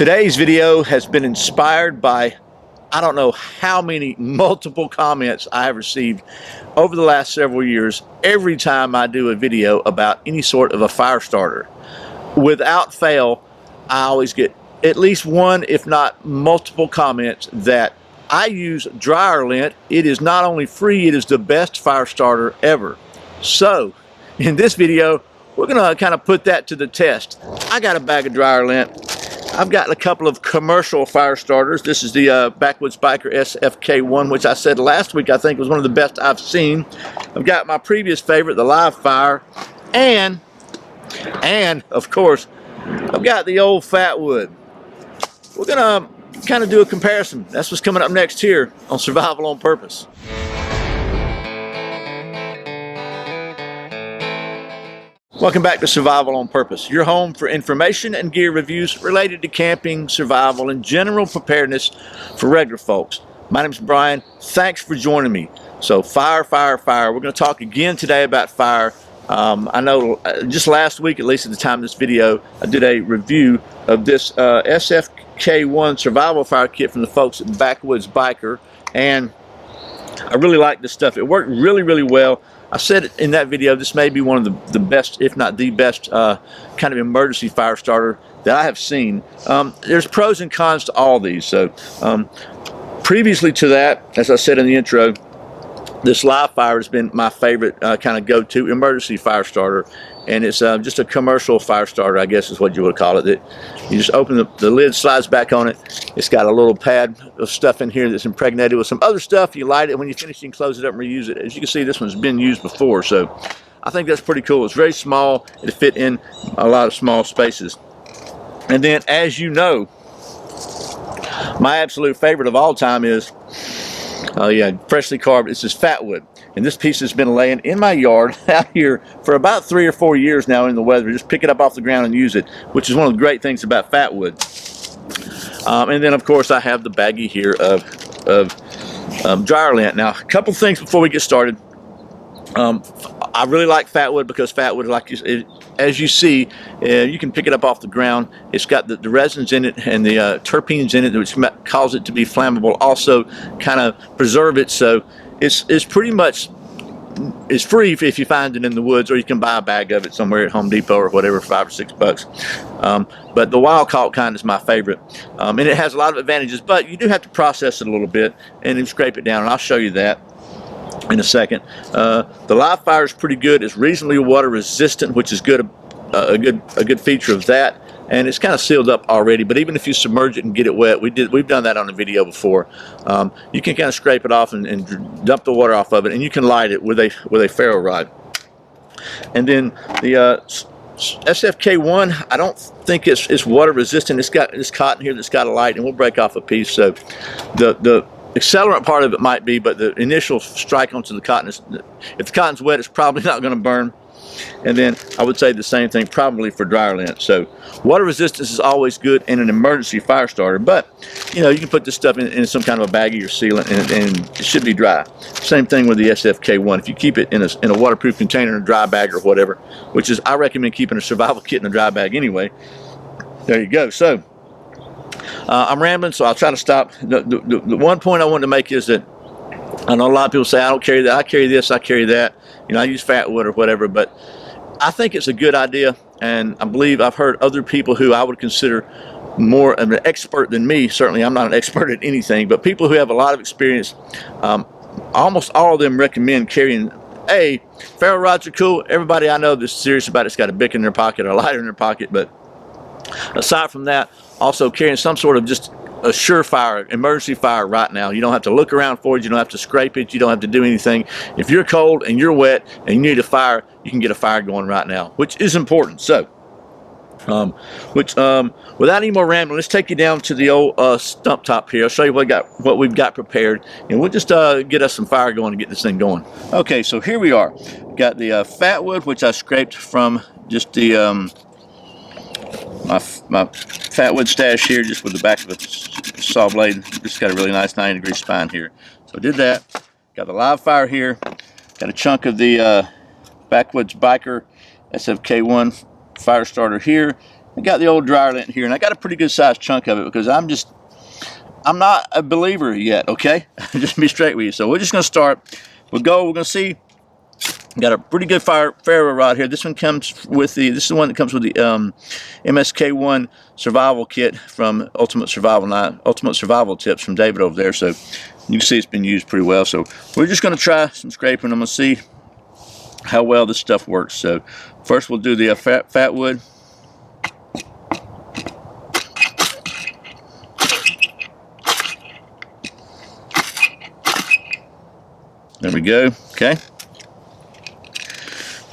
Today's video has been inspired by I don't know how many multiple comments I have received over the last several years every time I do a video about any sort of a fire starter. Without fail, I always get at least one, if not multiple comments that I use dryer lint. It is not only free, it is the best fire starter ever. So in this video, we're gonna kind of put that to the test. I got a bag of dryer lint. I've got a couple of commercial fire starters. This is the Backwoods Biker SFK1, which I said last week I think was one of the best I've seen. I've got my previous favorite, the Live Fire, and of course, I've got the old Fatwood. We're gonna kind of do a comparison. That's what's coming up next here on Survival on Purpose. Welcome back to Survival on Purpose, your home for information and gear reviews related to camping, survival, and general preparedness for regular folks. My name is Brian. Thanks for joining me. So fire. We're going to talk again today about fire. I know just last week, at least at the time of this video, I did a review of this SFK1 survival fire kit from the folks at Backwoods Biker, and I really like this stuff. It worked really well. I said in that video, this may be one of the best, if not the best, kind of emergency fire starter that I have seen. There's pros and cons to all these. So previously to that, as I said in the intro, this Live Fire has been my favorite kind of go-to emergency fire starter. And it's just a commercial fire starter, I guess is what you would call it. You just open the lid, slides back on it. It's got a little pad of stuff in here that's impregnated with some other stuff. You light it. When you finish, you can close it up and reuse it. As you can see, this one's been used before, so I think that's pretty cool. It's very small. It'll fit in a lot of small spaces. And then, as you know, my absolute favorite of all time is, freshly carved. It's this Fatwood. And this piece has been laying in my yard out here for about 3 or 4 years now in the weather. Just pick it up off the ground and use it, which is one of the great things about Fatwood. And then, of course, I have the baggie here of dryer lint. Now, a couple things before we get started. I really like Fatwood because Fatwood, as you see, you can pick it up off the ground. It's got the resins in it and the terpenes in it, which cause it to be flammable. Also, kind of preserve it, so it's pretty much, it's free if you find it in the woods, or you can buy a bag of it somewhere at Home Depot or whatever, $5 or $6. But the wild caught kind is my favorite, and it has a lot of advantages. But you do have to process it a little bit and then scrape it down, and I'll show you that in a second. The Live Fire is pretty good. It's reasonably water resistant, which is good, a good feature of that. And it's kind of sealed up already, but even if you submerge it and get it wet, we've done that on the video before. You can kind of scrape it off and dump the water off of it, and you can light it with a ferro rod. And then the SFK1, I don't think it's water resistant. It's got this cotton here that's got a light, and we'll break off a piece. So the accelerant part of it might be, but the initial strike onto the cotton is, if the cotton's wet, it's probably not going to burn. And then I would say the same thing probably for dryer lint. So water resistance is always good in an emergency fire starter, but you can put this stuff in some kind of a baggie or sealant, and it should be dry. Same thing with the SFK1. If you keep it in a waterproof container, in a dry bag or whatever, which is, I recommend keeping a survival kit in a dry bag anyway. There you go. So I'm rambling, so I'll try to stop. The one point I wanted to make is that I know a lot of people say, I don't carry that, I carry this, I carry that. I use Fatwood or whatever, but I think it's a good idea, and I believe I've heard other people who I would consider more of an expert than me. Certainly I'm not an expert at anything, but people who have a lot of experience, almost all of them recommend carrying, ferro rods are cool. Everybody I know that's serious about it's got a bic in their pocket or a lighter in their pocket, but aside from that, also carrying some sort of just a surefire emergency fire right now. You don't have to look around for it. You don't have to scrape it. You don't have to do anything. If you're cold and you're wet and you need a fire, you can get a fire going right now, which is important. So, without any more rambling, let's take you down to the old stump top here. I'll show you what we've got prepared, and we'll just get us some fire going and get this thing going. Okay, so here we are. Got the Fatwood, which I scraped from just the my Fatwood stash here, just with the back of a saw blade. Just got a really nice 90-degree spine here. So I did that. Got the Live Fire here. Got a chunk of the Backwoods Biker SFK1 fire starter here, I got the old dryer lint here, and I got a pretty good sized chunk of it because I'm not a believer yet, okay? Just be straight with you. So we're just gonna start. We're gonna see. Got a pretty good ferro rod here. This one comes with this is the one that comes with the MSK1 survival kit from Ultimate Survival Tips from David over there. So you can see it's been used pretty well. So we're just gonna try some scraping. I'm gonna see how well this stuff works. So first we'll do the fat wood. There we go. Okay.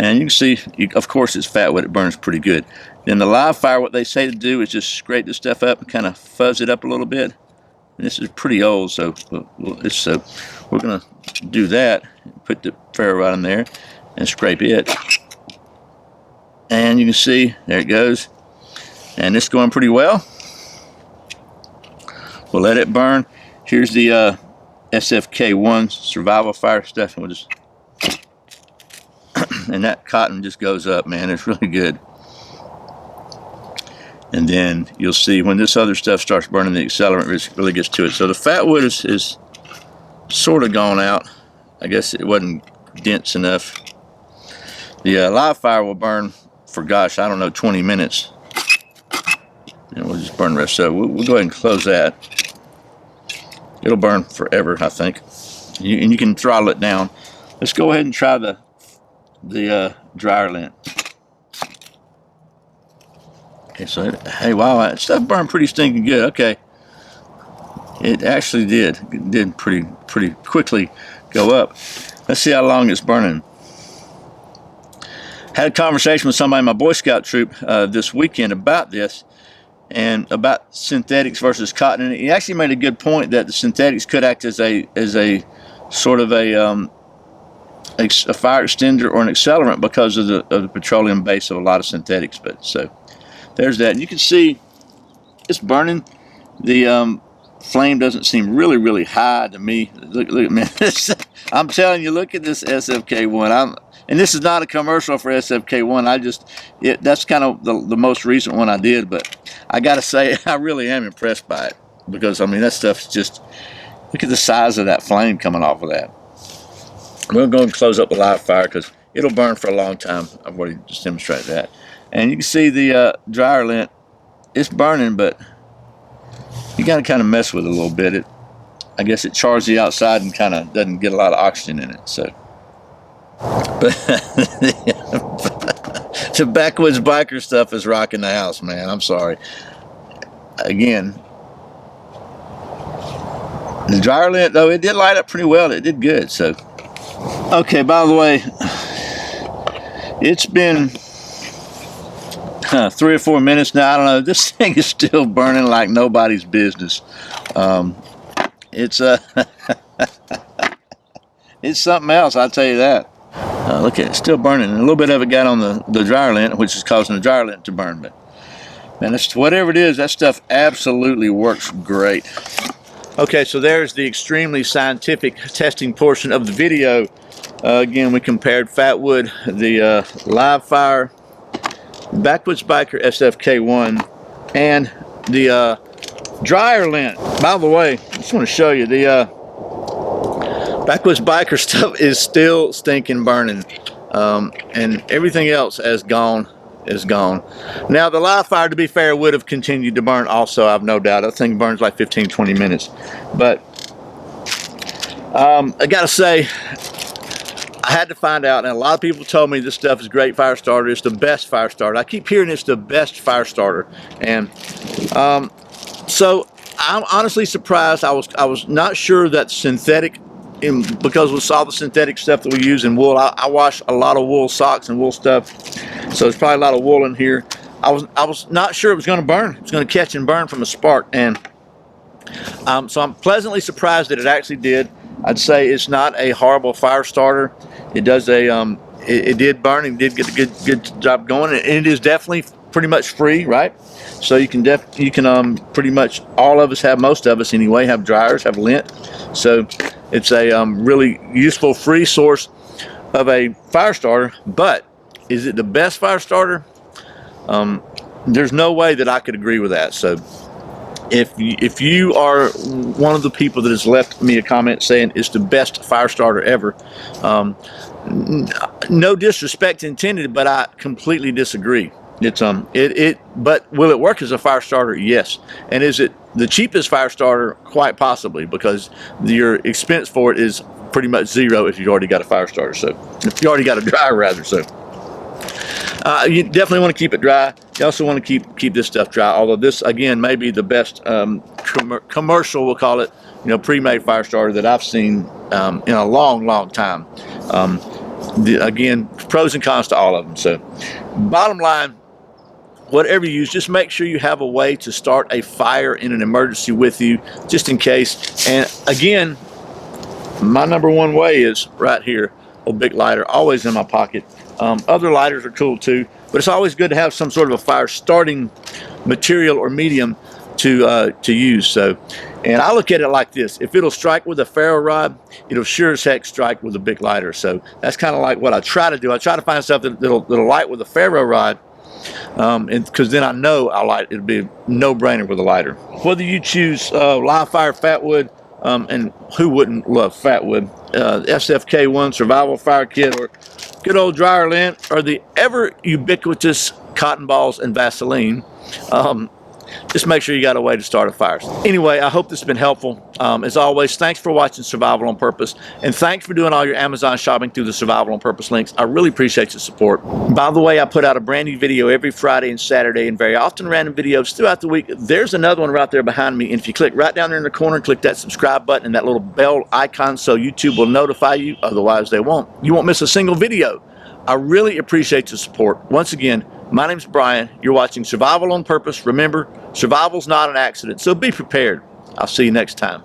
And you can see, of course, it's fat wood. It burns pretty good. Then the live fire, what they say to do is just scrape this stuff up and kind of fuzz it up a little bit. And this is pretty old, so we're going to do that. Put the ferro rod in there and scrape it. And you can see, there it goes. And it's going pretty well. We'll let it burn. Here's the SFK1 survival fire stuff. And we'll just... and that cotton just goes up, man. It's really good. And then you'll see when this other stuff starts burning, the accelerant really gets to it. So the fat wood is sort of gone out. I guess it wasn't dense enough. The live fire will burn for, gosh, I don't know, 20 minutes. And we'll just burn the rest. So we'll go ahead and close that. It'll burn forever, I think. And you can throttle it down. Let's go ahead and try the dryer lint. Okay, so hey, wow, that stuff burned pretty stinking good. Okay, it actually did. It did pretty quickly go up. Let's see how long it's burning. Had a conversation with somebody in my Boy Scout troop this weekend about this and about synthetics versus cotton. And he actually made a good point that the synthetics could act as a sort of a fire extender or an accelerant because of the petroleum base of a lot of synthetics. But so there's that. And you can see it's burning. The flame doesn't seem really high to me. Look at me. I'm telling you, look at this SFK1. And this is not a commercial for SFK1. That's kind of the most recent one I did, but I gotta say I really am impressed by it because I mean that stuff's just, look at the size of that flame coming off of that. We'll go and close up the live fire because it'll burn for a long time. I've already just demonstrated that. And you can see the dryer lint. It's burning, but you got to kind of mess with it a little bit. I guess it chars the outside and kind of doesn't get a lot of oxygen in it. So, but the Backwoods biker stuff is rocking the house, man. I'm sorry. Again, the dryer lint, though, it did light up pretty well. It did good. So. Okay, by the way, it's been 3 or 4 minutes now. I don't know. This thing is still burning like nobody's business. It's it's something else, I'll tell you that. Look at it, it's still burning. And a little bit of it got on the dryer lint, which is causing the dryer lint to burn. But man, it's, whatever it is, that stuff absolutely works great. Okay, so there's the extremely scientific testing portion of the video. Again, we compared fat wood, the live fire, Backwoods Biker SFK1, and the dryer lint. By the way, I just want to show you the Backwoods Biker stuff is still stinking burning, and everything else is gone. Now the live fire, to be fair, would have continued to burn also, I've no doubt. That thing burns like 15-20 minutes. But I gotta say, I had to find out, and a lot of people told me this stuff is great fire starter. It's the best fire starter. I keep hearing it's the best fire starter. And so I'm honestly surprised. I was not sure that synthetic, because with all the synthetic stuff that we use in wool, I wash a lot of wool socks and wool stuff, so there's probably a lot of wool in here. I was not sure it was going to burn. It was going to catch and burn from a spark, and so I'm pleasantly surprised that it actually did. I'd say it's not a horrible fire starter. It does it did burn and did get a good job going, and it is definitely pretty much free, right? So you can pretty much all of us have, most of us anyway, have dryers, have lint. So it's a really useful free source of a fire starter. But is it the best fire starter? There's no way that I could agree with that. So if you are one of the people that has left me a comment saying it's the best fire starter ever, no disrespect intended, but I completely disagree. It's but will it work as a fire starter? Yes. And is it the cheapest fire starter? Quite possibly, because your expense for it is pretty much zero if you've already got a fire starter. So if you already got a dryer, rather. So you definitely want to keep it dry. You also want to keep this stuff dry. Although this, again, may be the best commercial, we'll call it, pre-made fire starter that I've seen in a long time. Again, pros and cons to all of them. So, bottom line, whatever you use, just make sure you have a way to start a fire in an emergency with you, just in case. And again, my number one way is right here, a big lighter, always in my pocket. Other lighters are cool too, but it's always good to have some sort of a fire starting material or medium to use. So, and I look at it like this: if it'll strike with a ferro rod, it'll sure as heck strike with a big lighter. So that's kind of like what I try to do. I try to find stuff that'll light with a ferro rod, and because then I know it'll be a no-brainer with a lighter. Whether you choose live fire fatwood, and who wouldn't love fatwood, SFK1 survival fire kit, or good old dryer lint, or the ever ubiquitous cotton balls and Vaseline, just make sure you got a way to start a fire. Anyway, I hope this has been helpful. As always, thanks for watching Survival on Purpose, and thanks for doing all your Amazon shopping through the Survival on Purpose links. I really appreciate your support. By the way, I put out a brand new video every Friday and Saturday, and very often random videos throughout the week. There's another one right there behind me, and if you click right down there in the corner, click that subscribe button and that little bell icon so YouTube will notify you, otherwise they won't. You won't miss a single video. I really appreciate your support. Once again, my name's Brian. You're watching Survival on Purpose. Remember, survival's not an accident, so be prepared. I'll see you next time.